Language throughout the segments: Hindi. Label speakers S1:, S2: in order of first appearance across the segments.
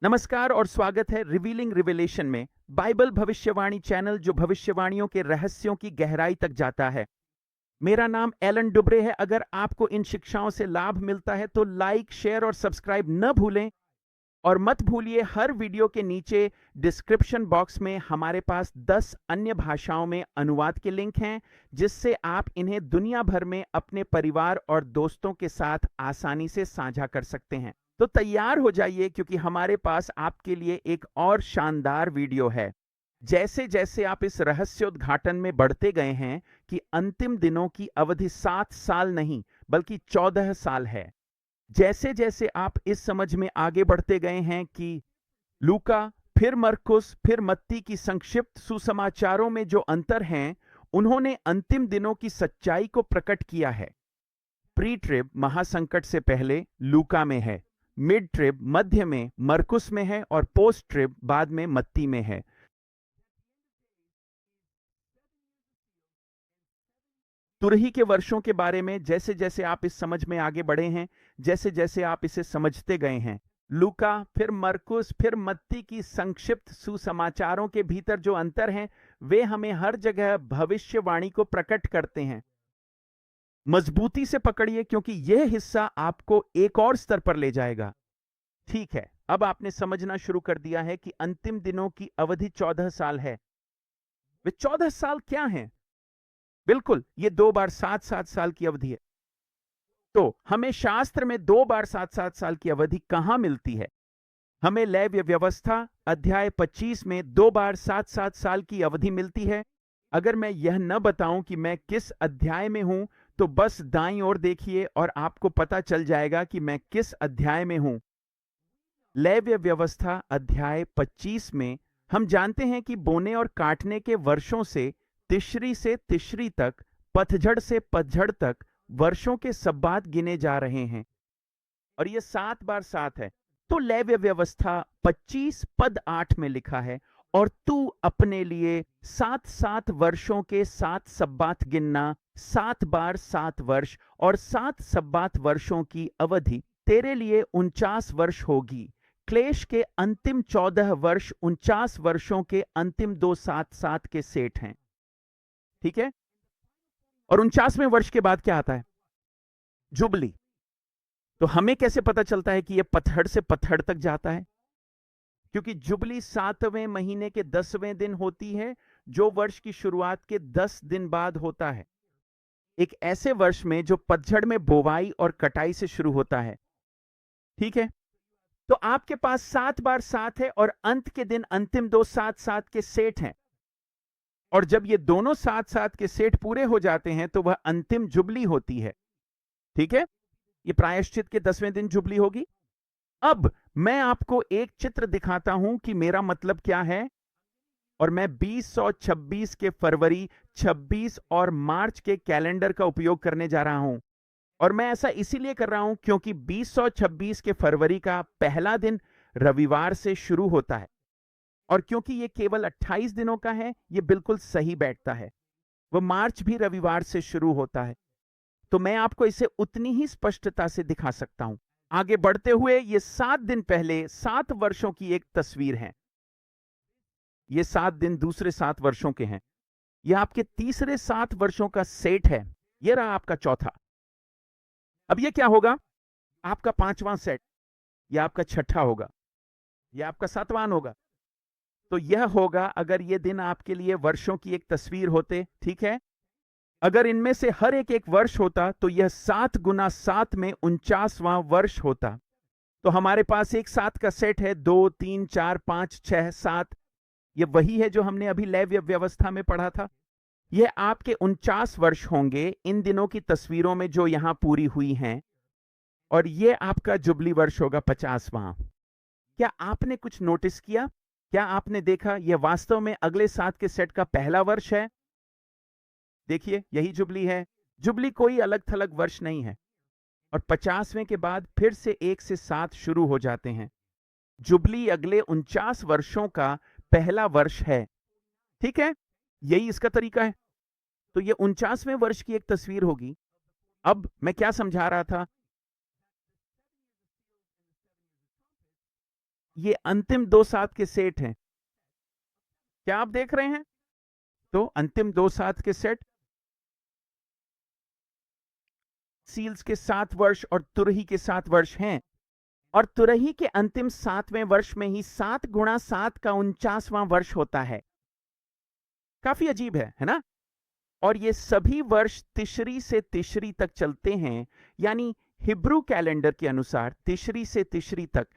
S1: नमस्कार और स्वागत है रिवीलिंग रिवेलेशन में, बाइबल भविष्यवाणी चैनल जो भविष्यवाणियों के रहस्यों की गहराई तक जाता है। मेरा नाम एलन डुब्रे है। अगर आपको इन शिक्षाओं से लाभ मिलता है तो लाइक, शेयर और सब्सक्राइब न भूलें। और मत भूलिए, हर वीडियो के नीचे डिस्क्रिप्शन बॉक्स में हमारे पास 10 अन्य भाषाओं में अनुवाद के लिंक हैं, जिससे आप इन्हें दुनिया भर में अपने परिवार और दोस्तों के साथ आसानी से साझा कर सकते हैं। तो तैयार हो जाइए, क्योंकि हमारे पास आपके लिए एक और शानदार वीडियो है। जैसे जैसे आप इस रहस्योद्घाटन में बढ़ते गए हैं कि अंतिम दिनों की अवधि 7 साल नहीं बल्कि 14 साल है, जैसे जैसे आप इस समझ में आगे बढ़ते गए हैं कि लूका, फिर मरकुस, फिर मत्ती की संक्षिप्त सुसमाचारों में जो अंतर हैं, उन्होंने अंतिम दिनों की सच्चाई को प्रकट किया है। प्री ट्रिब महासंकट से पहले लूका में है, मिड ट्रिब मध्य में मरकुस में है और पोस्ट ट्रिब बाद में मत्ती में है। तुरही के वर्षों के बारे में जैसे जैसे आप इस समझ में आगे बढ़े हैं, जैसे जैसे आप इसे समझते गए हैं, लूका, फिर मरकुस, फिर मत्ती की संक्षिप्त सुसमाचारों के भीतर जो अंतर हैं, वे हमें हर जगह भविष्यवाणी को प्रकट करते हैं। मजबूती से पकड़िए, क्योंकि यह हिस्सा आपको एक और स्तर पर ले जाएगा। ठीक है, अब आपने समझना शुरू कर दिया है कि अंतिम दिनों की अवधि 14 साल है। वे 14 साल क्या हैं? बिल्कुल, ये 2 बार 7-7 साल की अवधि है। तो हमें शास्त्र में 2 बार 7-7 साल की अवधि कहां मिलती है? हमें लेव्य व्यवस्था अध्याय 25 में 2 बार 7-7 साल की अवधि मिलती है। अगर मैं यह न बताऊं कि मैं किस अध्याय में हूं, तो बस दाईं ओर देखिए और आपको पता चल जाएगा कि मैं किस अध्याय में हूं। लेव्य व्यवस्था अध्याय 25 में हम जानते हैं कि बोने और काटने के वर्षों से तिश्री तक, पतझड़ से पतझड़ तक वर्षों के सब्बात गिने जा रहे हैं, और यह 7 बार 7 है। तो लेव्य व्यवस्था 25 पद 8 में लिखा है, और तू अपने लिए 7-7 वर्षों के 7 सब्बात गिनना, 7 बार 7 वर्ष, और 7 सब्बात वर्षों की अवधि तेरे लिए 49 वर्ष होगी। क्लेश के अंतिम 14 वर्ष 49 वर्षों के अंतिम 2 7-7 के सेट हैं। ठीक है, और 49वें वर्ष के बाद क्या आता है? जुबली। तो हमें कैसे पता चलता है कि यह पतझड़ से पतझड़ तक जाता है? क्योंकि जुबली 7वें महीने के 10वें दिन होती है, जो वर्ष की शुरुआत के 10 दिन बाद होता है, एक ऐसे वर्ष में जो पतझड़ में बोवाई और कटाई से शुरू होता है। ठीक है, तो आपके पास 7 बार 7 है और अंत के दिन अंतिम 2 7-7 के सेट हैं, और जब ये दोनों 7-7 के सेट पूरे हो जाते हैं तो वह अंतिम जुबली होती है। ठीक है, ये प्रायश्चित के 10वें दिन जुबली होगी। अब मैं आपको एक चित्र दिखाता हूं कि मेरा मतलब क्या है, और मैं 2026 के फरवरी, 26 और मार्च के कैलेंडर का उपयोग करने जा रहा हूं। और मैं ऐसा इसीलिए कर रहा हूं क्योंकि 2026 के फरवरी का पहला दिन रविवार से शुरू होता है, और क्योंकि यह केवल 28 दिनों का है, यह बिल्कुल सही बैठता है। वह मार्च भी रविवार से शुरू होता है, तो मैं आपको इसे उतनी ही स्पष्टता से दिखा सकता हूं। आगे बढ़ते हुए, ये 7 दिन पहले 7 वर्षों की एक तस्वीर है। ये 7 दिन दूसरे 7 वर्षों के हैं। यह आपके तीसरे 7 वर्षों का सेट है। यह रहा आपका चौथा। अब यह क्या होगा? आपका 5वां सेट, यह आपका छठा होगा, यह आपका 7वां होगा। तो यह होगा अगर ये दिन आपके लिए वर्षों की एक तस्वीर होते। ठीक है, अगर इनमें से हर एक वर्ष होता तो यह 7 गुना 7 में 49वां वर्ष होता। तो हमारे पास एक 7 का सेट है, 2 3 4 5 6 7। यह वही है जो हमने अभी लेव्य व्यवस्था में पढ़ा था। यह आपके 49 वर्ष होंगे इन दिनों की तस्वीरों में जो यहां पूरी हुई हैं, और यह आपका जुबली वर्ष होगा 50वां। क्या आपने कुछ नोटिस किया? क्या आपने देखा यह वास्तव में अगले 7 के सेट का पहला वर्ष है? देखिए, यही जुबली है। जुबली कोई अलग थलग वर्ष नहीं है, और 50वें के बाद फिर से 1 से 7 शुरू हो जाते हैं। जुबली अगले 49 वर्षों का पहला वर्ष है। ठीक है, यही इसका तरीका है। तो यह 49वें वर्ष की एक तस्वीर होगी। अब मैं क्या समझा रहा था? ये अंतिम दो सात के सेट हैं। क्या आप देख रहे हैं? तो अंतिम दो सात के सेट सील्स के 7 वर्ष और तुरही के 7 वर्ष हैं। और तुरही के अंतिम 7वें वर्ष में ही 7 गुणा 7 का 49वां वर्ष होता है। काफी अजीब है ना? और ये सभी वर्ष तिशरी से तिशरी तक चलते हैं, यानी हिब्रू कैलेंडर के अनुसार तिशरी से तिशरी तक,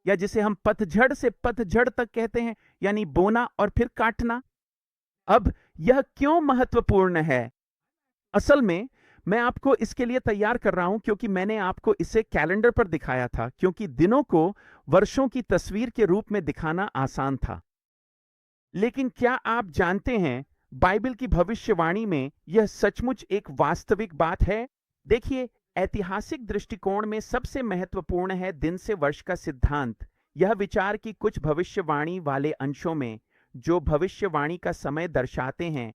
S1: या जिसे हम पतझड़ से पतझड़ तक कहते हैं, यानी बोना और फिर काटना। अब यह क्यों महत्वपूर्ण है? असल में मैं आपको इसके लिए तैयार कर रहा हूं क्योंकि मैंने आपको इसे कैलेंडर पर दिखाया था, क्योंकि दिनों को वर्षों की तस्वीर के रूप में दिखाना आसान था। लेकिन क्या आप जानते हैं, बाइबल की भविष्यवाणी में यह सचमुच एक वास्तविक बात है? देखिए, ऐतिहासिक दृष्टिकोण में सबसे महत्वपूर्ण है दिन से वर्ष का सिद्धांत। यह विचार कि कुछ भविष्यवाणी वाले अंशों में जो भविष्यवाणी का समय दर्शाते हैं,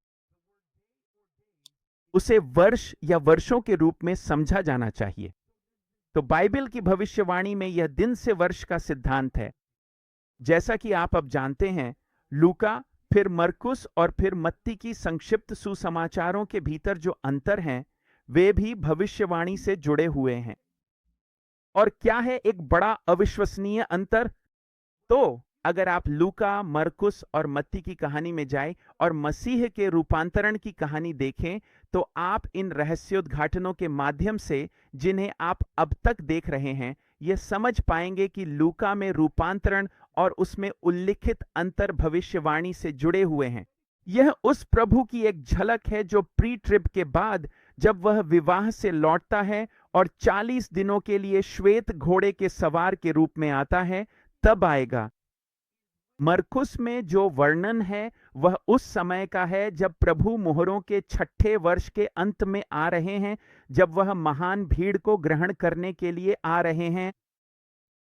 S1: उसे वर्ष या वर्षों के रूप में समझा जाना चाहिए। तो बाइबल की भविष्यवाणी में यह दिन से वर्ष का सिद्धांत है। जैसा कि आप अब जानते हैं, लूका, फिर मरकुस और फिर मत्ती की संक्षिप्त सुसमाचारों के भीतर जो अंतर हैं, वे भी भविष्यवाणी से जुड़े हुए हैं। और क्या है एक बड़ा अविश्वसनीय अंतर? तो अगर आप लूका, मरकुस और मत्ती की कहानी में जाएं और मसीह के रूपांतरण की कहानी देखें, तो आप इन रहस्योद्घाटनों के माध्यम से, जिन्हें आप अब तक देख रहे हैं, यह समझ पाएंगे कि लूका में रूपांतरण और उसमें उल्लिखित अंतर भविष्यवाणी से जुड़े हुए हैं। यह उस प्रभु की एक झलक है जो प्री ट्रिप के बाद, जब वह विवाह से लौटता है और 40 दिनों के लिए श्वेत घोड़े के सवार के रूप में आता है, तब आएगा। मरकुस में जो वर्णन है वह उस समय का है जब प्रभु मोहरों के 6ठे वर्ष के अंत में आ रहे हैं, जब वह महान भीड़ को ग्रहण करने के लिए आ रहे हैं।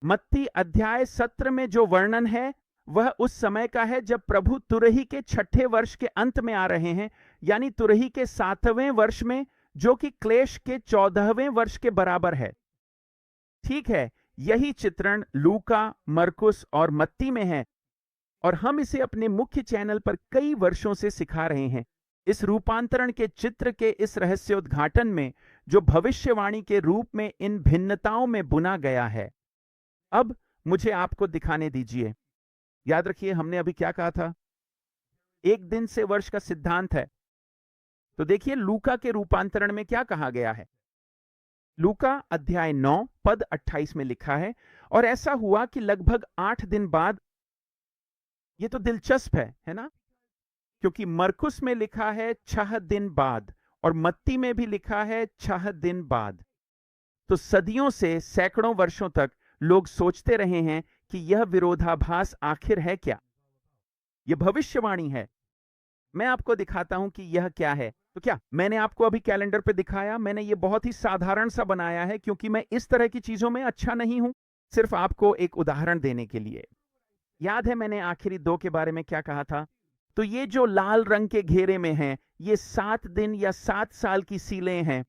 S1: मत्ती अध्याय 17 में जो वर्णन है वह उस समय का है जब प्रभु तुरही के 6ठे वर्ष के अंत में आ रहे हैं, यानी तुरही के 7वें वर्ष में, जो कि क्लेश के 14वें वर्ष के बराबर है। ठीक है, यही चित्रण लूका, मरकुस और मत्ती में है, और हम इसे अपने मुख्य चैनल पर कई वर्षों से सिखा रहे हैं। इस रूपांतरण के चित्र के इस रहस्योद्घाटन में, जो भविष्यवाणी के रूप में इन भिन्नताओं में बुना गया है। अब मुझे आपको दिखाने दीजिए। याद रखिए, हमने अभी क्या कहा था? एक दिन से वर्ष का सिद्धांत है। तो देखिए, लूका के रूपांतरण में क्या कहा गया है। लूका अध्याय 9 पद 28 में लिखा है, और ऐसा हुआ कि लगभग 8 दिन बाद, ये तो दिलचस्प है ना? क्योंकि मरकुस में लिखा है 6 दिन बाद और मत्ती में भी लिखा है 6 दिन बाद। तो सदियों से, सैकड़ों वर्षों तक लोग सोचते रहे हैं कि यह विरोधाभास आखिर है क्या? यह भविष्यवाणी है। मैं आपको दिखाता हूं कि यह क्या है। तो क्या मैंने आपको अभी कैलेंडर पे दिखाया? मैंने ये बहुत ही साधारण सा बनाया है, क्योंकि मैं इस तरह की चीजों में अच्छा नहीं हूं, सिर्फ आपको एक उदाहरण देने के लिए। याद है मैंने आखिरी 2 के बारे में क्या कहा था? तो ये जो लाल रंग के घेरे में हैं, ये 7 दिन या 7 साल की सीलें हैं,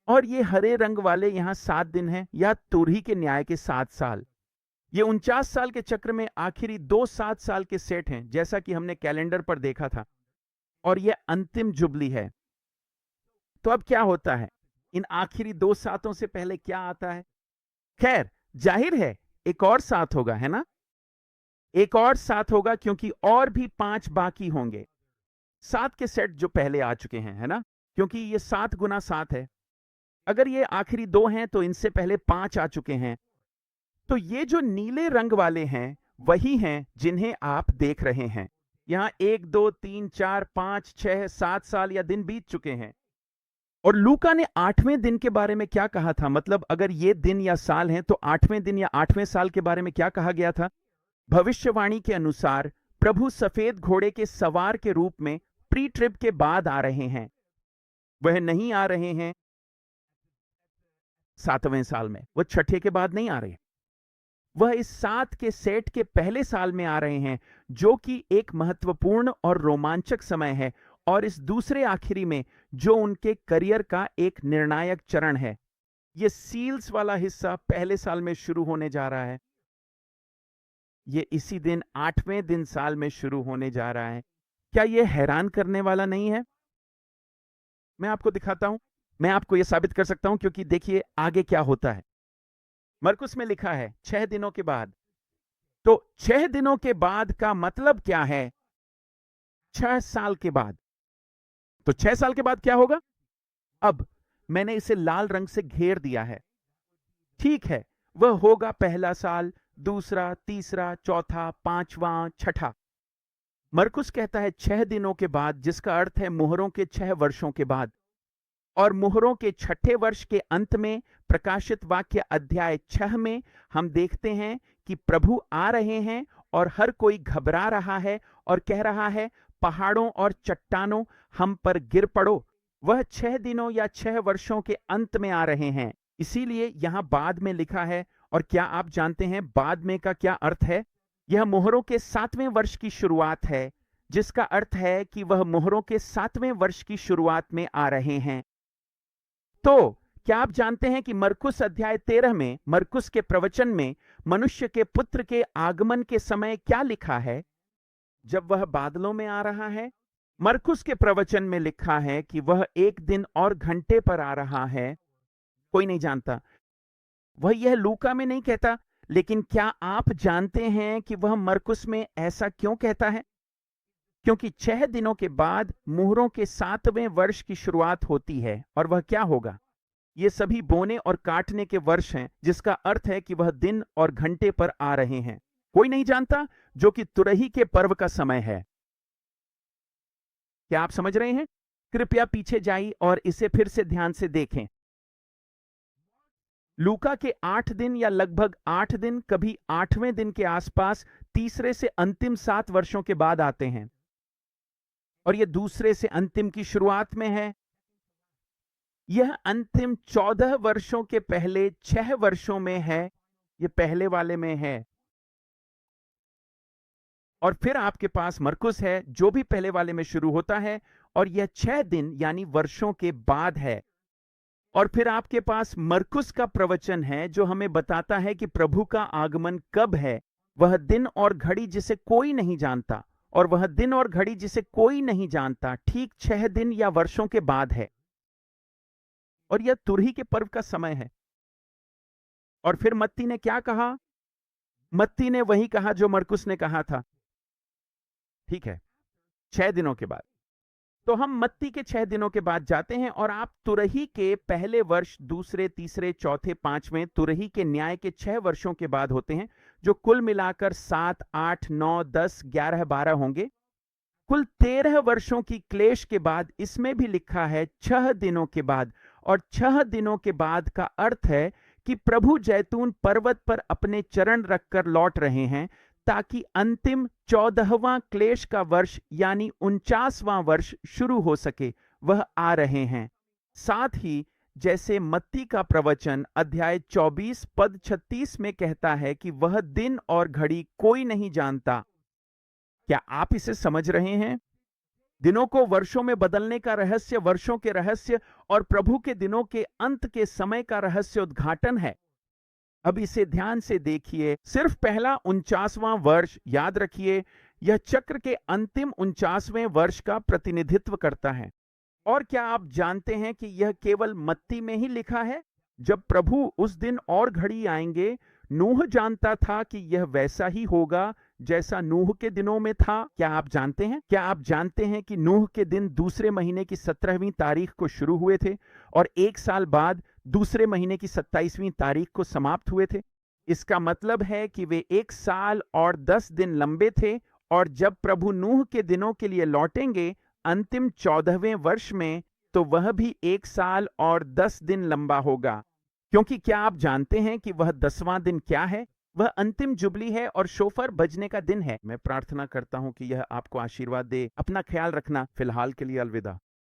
S1: और ये हरे रंग वाले यहां 7 दिन हैं, या तुरही के न्याय के 7 साल। ये 49 साल के चक्र में आखिरी 2 7 साल के सेट हैं, जैसा कि हमने कैलेंडर पर देखा था, और यह अंतिम जुबली है। तो अब क्या होता है? इन आखिरी 2 सातों से पहले क्या आता है? खैर, जाहिर है एक और 7 होगा, है ना? एक और 7 होगा, क्योंकि और भी 5 बाकी होंगे। 7 के सेट जो पहले आ चुके हैं, है ना? क्योंकि ये 7 गुना 7 है। अगर ये आखिरी 2 हैं तो इनसे पहले 5 आ चुके हैं। तो ये जो नीले रंग वाले हैं, वही हैं जिन्हें आप देख रहे हैं। यहां 1 2 3 4 5 6 7 साल या दिन बीत चुके हैं। और लूका ने 8वें दिन के बारे में क्या कहा था? मतलब अगर ये दिन या साल हैं, तो 8वें दिन या 8वें साल के बारे में क्या कहा गया था? भविष्यवाणी के अनुसार प्रभु सफेद घोड़े के सवार के रूप में प्री ट्रिप के बाद आ रहे हैं। वह नहीं आ रहे हैं 7वें साल में, वह 6ठे के बाद नहीं आ रहे। वह इस 7 के सेट के पहले साल में आ रहे हैं, जो कि एक महत्वपूर्ण और रोमांचक समय है, और इस दूसरे आखिरी में, जो उनके करियर का एक निर्णायक चरण है। यह सील्स वाला हिस्सा पहले साल में शुरू होने जा रहा है। ये इसी दिन 8वें दिन साल में शुरू होने जा रहा है। क्या ये हैरान करने वाला नहीं है? मैं आपको दिखाता हूं, मैं आपको ये साबित कर सकता हूं, क्योंकि देखिए आगे क्या होता है। मरकुस में लिखा है 6 दिनों के बाद। तो 6 दिनों के बाद का मतलब क्या है? 6 साल के बाद। तो 6 साल के बाद क्या होगा? अब मैंने इसे लाल रंग से घेर दिया है। ठीक है, वह होगा पहला साल, दूसरा, तीसरा, चौथा, पांचवा, छठा। मरकुस कहता है 6 दिनों के बाद, जिसका अर्थ है मुहरों के 6 वर्षों के बाद। और मुहरों के छठे वर्ष के अंत में प्रकाशित वाक्य अध्याय 6 में हम देखते हैं कि प्रभु आ रहे हैं और हर कोई घबरा रहा है और कह रहा है, पहाड़ों और चट्टानों हम पर गिर पड़ो। वह 6 दिनों या 6 वर्षों के अंत में आ रहे हैं, इसीलिए यहां बाद में लिखा है। और क्या आप जानते हैं बाद में का क्या अर्थ है? यह मुहरों के 7वें वर्ष की शुरुआत है, जिसका अर्थ है कि वह मुहरों के 7वें वर्ष की शुरुआत में आ रहे हैं। तो क्या आप जानते हैं कि मरकुस अध्याय 13 में, मरकुस के प्रवचन में मनुष्य के पुत्र के आगमन के समय क्या लिखा है? जब वह बादलों में आ रहा है। मरकुस के प्रवचन में लिखा है कि वह 1 दिन और घंटे पर आ रहा है। कोई नहीं जानता, वह यह लूका में नहीं कहता। लेकिन क्या आप जानते हैं कि वह मरकुस में ऐसा क्यों कहता है? क्योंकि 6 दिनों के बाद मुहरों के 7वें वर्ष की शुरुआत होती है। और वह क्या होगा? ये सभी बोने और काटने के वर्ष हैं, जिसका अर्थ है कि वह दिन और घंटे पर आ रहे हैं। कोई नहीं जानता, जो कि तुरही के पर्व का समय है। क्या आप समझ रहे हैं? कृपया पीछे जाइए और इसे फिर से ध्यान से देखें। लूका के 8 दिन या लगभग 8 दिन, कभी 8वें दिन के आसपास तीसरे से अंतिम 7 वर्षों के बाद आते हैं। और यह दूसरे से अंतिम की शुरुआत में है। यह अंतिम 14 वर्षों के पहले 6 वर्षों में है। यह पहले वाले में है। और फिर आपके पास मरकुस है, जो भी पहले वाले में शुरू होता है, और यह 6 दिन यानी वर्षों के बाद है। और फिर आपके पास मरकुस का प्रवचन है, जो हमें बताता है कि प्रभु का आगमन कब है। वह दिन और घड़ी जिसे कोई नहीं जानता, और वह दिन और घड़ी जिसे कोई नहीं जानता ठीक 6 दिन या वर्षों के बाद है। और यह तुरही के पर्व का समय है। और फिर मत्ती ने क्या कहा? मत्ती ने वही कहा जो मरकुस ने कहा था। ठीक है, 6 दिनों के बाद। तो हम मत्ती के 6 दिनों के बाद जाते हैं, और आप तुरही के पहले वर्ष, दूसरे, तीसरे, चौथे, 5वें तुरही के न्याय के 6 वर्षों के बाद होते हैं, जो कुल मिलाकर 7, 8, 9, 10, 11, 12 होंगे। कुल 13 वर्षों की क्लेश के बाद इसमें भी लिखा है 6 दिनों के बाद। और 6 दिनों के बाद का अर्थ है कि प्रभु जैतून पर्वत पर अपने चरण रखकर लौट रहे हैं, ताकि अंतिम 14वां क्लेश का वर्ष यानी 49वां वर्ष शुरू हो सके। वह आ रहे हैं। साथ ही जैसे मत्ती का प्रवचन अध्याय 24 पद 36 में कहता है कि वह दिन और घड़ी कोई नहीं जानता। क्या आप इसे समझ रहे हैं? दिनों को वर्षों में बदलने का रहस्य, वर्षों के रहस्य, और प्रभु के दिनों के अंत के समय का रहस्य उद्घाटन है। अब इसे ध्यान से देखिए। सिर्फ पहला 49वां वर्ष याद रखिए, यह चक्र के अंतिम 49वें वर्ष का प्रतिनिधित्व करता है। और क्या आप जानते हैं कि यह केवल मत्ती में ही लिखा है? जब प्रभु उस दिन और घड़ी आएंगे, नूह जानता था कि यह वैसा ही होगा जैसा नूह के दिनों में था। क्या आप जानते हैं? क्या आप जानते हैं कि नूह के दिन दूसरे महीने की 17वीं तारीख को शुरू हुए थे, और 1 साल बाद दूसरे महीने की 27वीं तारीख को समाप्त हुए थे? इसका मतलब है कि वे 1 साल और 10 दिन लंबे थे। और जब प्रभु नूह के दिनों के लिए लौटेंगे अंतिम 14वें वर्ष में, तो वह भी 1 साल और 10 दिन लंबा होगा। क्योंकि क्या आप जानते हैं कि वह 10वां दिन क्या है? वह अंतिम जुबली है और शोफर बजने का दिन है। मैं प्रार्थना करता हूं कि यह आपको आशीर्वाद दे। अपना ख्याल रखना। फिलहाल के लिए अलविदा।